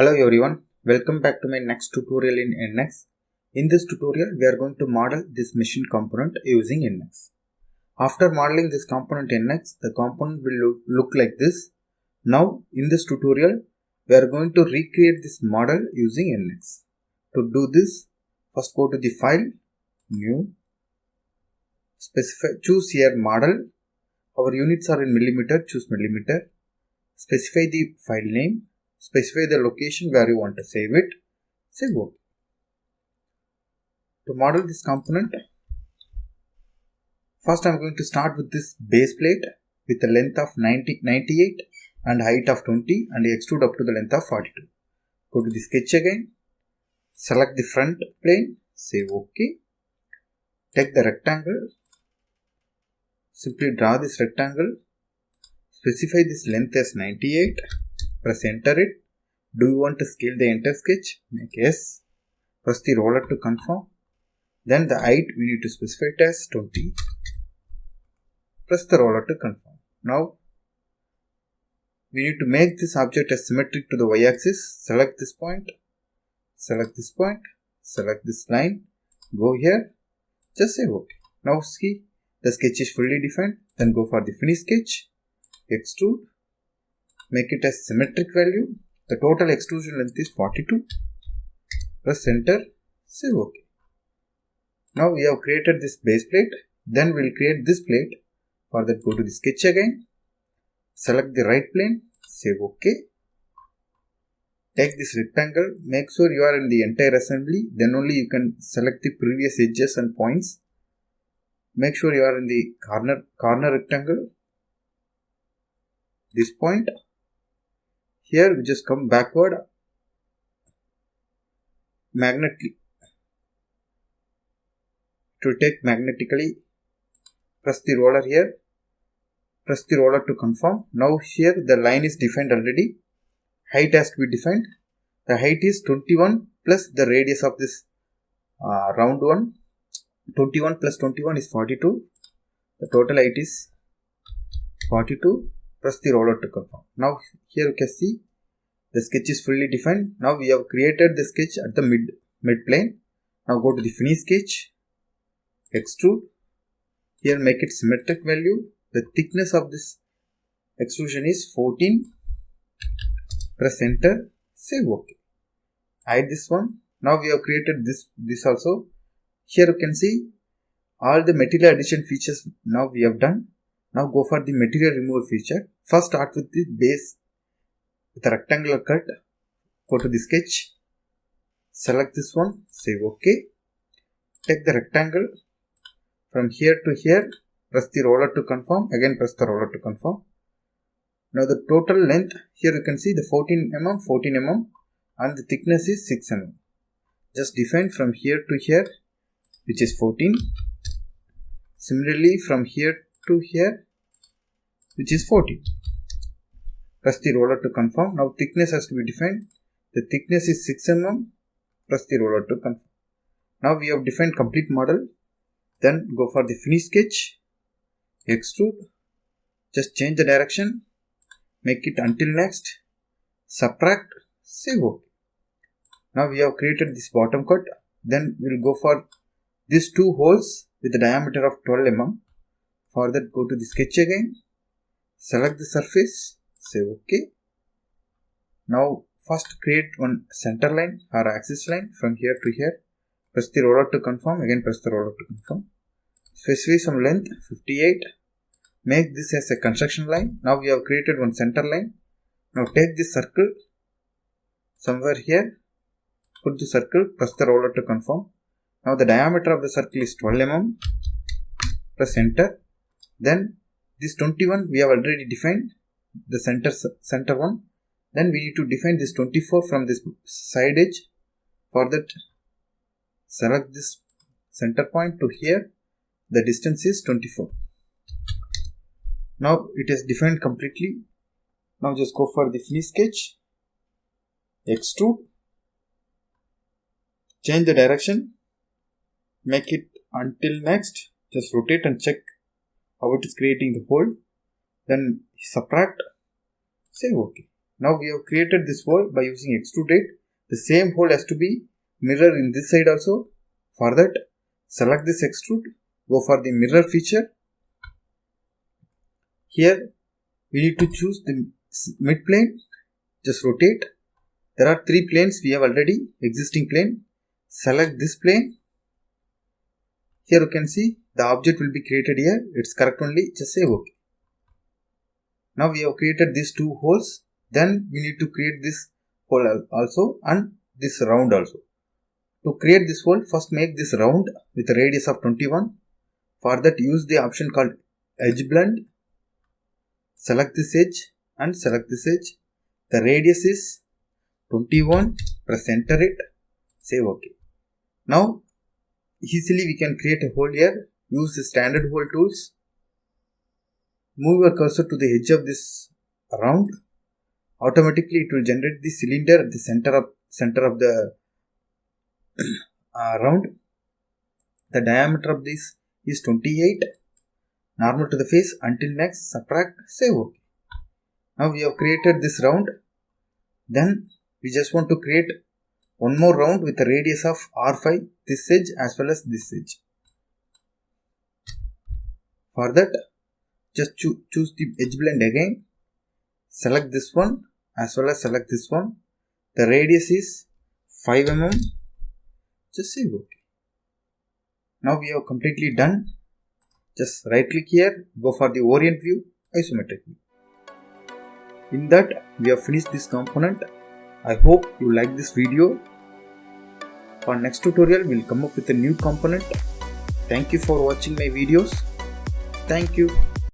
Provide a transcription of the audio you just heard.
Hello everyone, welcome back to my next tutorial in NX. In this tutorial, we are going to model this machine component using NX. After modeling this component NX, the component will look like this. Now, in this tutorial, we are going to recreate this model using NX. To do this, first go to the file, new, choose here model. Our units are in millimeter, choose millimeter. Specify the file name. Specify the location where you want to save it. Save OK. To model this component, first I am going to start with this base plate with a length of 98 and height of 20 and extrude up to the length of 42. Go to the sketch again. Select the front plane. Save OK. Take the rectangle. Simply draw this rectangle. Specify this length as 98. Press enter it. Do you want to scale the entire sketch? Make yes. Press the roller to confirm. Then the height we need to specify it as 20. Press the roller to confirm. Now we need to make this object as symmetric to the y-axis. Select this point. Select this point. Select this line. Go here. Just say OK. Now see the sketch is fully defined. Then go for the finish sketch. Extrude. Make it as symmetric value. The total extrusion length is 42. Press enter. Save OK. Now we have created this base plate. Then we will create this plate. For that, go to the sketch again. Select the right plane. Save OK. Take this rectangle. Make sure you are in the entire assembly. Then only you can select the previous edges and points. Make sure you are in the corner rectangle. This point. Here we just come backward magnetically. To take magnetically, press the roller here. Press the roller to confirm. Now here the line is defined already. Height has to be defined. The height is 21 plus the radius of this round one. 21 plus 21 is 42. The total height is 42. Press the roller to confirm. Now here you can see the sketch is fully defined. Now we have created the sketch at the mid plane. Now go to the finish sketch. Extrude. Here make it symmetric value. The thickness of this extrusion is 14. Press enter. Save OK. Hide this one. Now we have created this also. Here you can see all the material addition features now we have done. Now go for the material removal feature. First start with the base with a rectangular cut. Go to the sketch. Select this one. Save OK. Take the rectangle from here to here. Press the roller to confirm. Again press the roller to confirm. Now the total length here you can see the 14 mm and the thickness is 6 mm. Just define from here to here, which is 14. Similarly from here to here, which is 14. Press the roller to confirm. Now thickness has to be defined. The thickness is 6 mm. Press the roller to confirm. Now we have defined complete model. Then go for the finish sketch. Extrude. Just change the direction. Make it until next. Subtract. Save OK. Now we have created this bottom cut. Then we will go for these two holes with a diameter of 12 mm. For that, go to the sketch again. Select the surface. Say OK. Now first create one center line or axis line from here to here. Press the roller to confirm. Again press the roller to confirm. Specify some length 58. Make this as a construction line. Now we have created one center line. Now take this circle somewhere here. Put the circle. Press the roller to confirm. Now the diameter of the circle is 12 mm. Press enter. Then this 21 we have already defined. The center one. Then we need to define this 24 from this side edge. For that, select this center point to here. The distance is 24. Now it is defined completely. Now just go for the finish sketch. Extrude. Change the direction. Make it until next. Just rotate and check how it is creating the hole. Then subtract. Save OK. Now we have created this hole by using extrude. The same hole has to be mirror in this side also. For that, select this extrude, go for the mirror feature. Here we need to choose the mid plane, just rotate. There are 3 planes we have already, existing plane. Select this plane. Here you can see the object will be created here. It's correct only, just say OK. Now we have created these 2 holes. Then we need to create this hole also and this round also. To create this hole, first make this round with a radius of 21. For that, use the option called edge blend. Select this edge and select this edge. The radius is 21. Press enter it. Say OK. Now easily we can create a hole here. Use the standard hole tools. Move your cursor to the edge of this round. Automatically it will generate the cylinder at the center of the round. The diameter of this is 28. Normal to the face. Until next, subtract, save OK. Now we have created this round. Then we just want to create one more round with a radius of R5, this edge as well as this edge. For that, just choose the edge blend again. Select this one as well as select this one. The radius is 5 mm. Just save OK. Now we have completely done. Just right click here, go for the orient view, isometric view. In that we have finished this component. I hope you like this video. For next tutorial we will come up with a new component. Thank you for watching my videos. Thank you.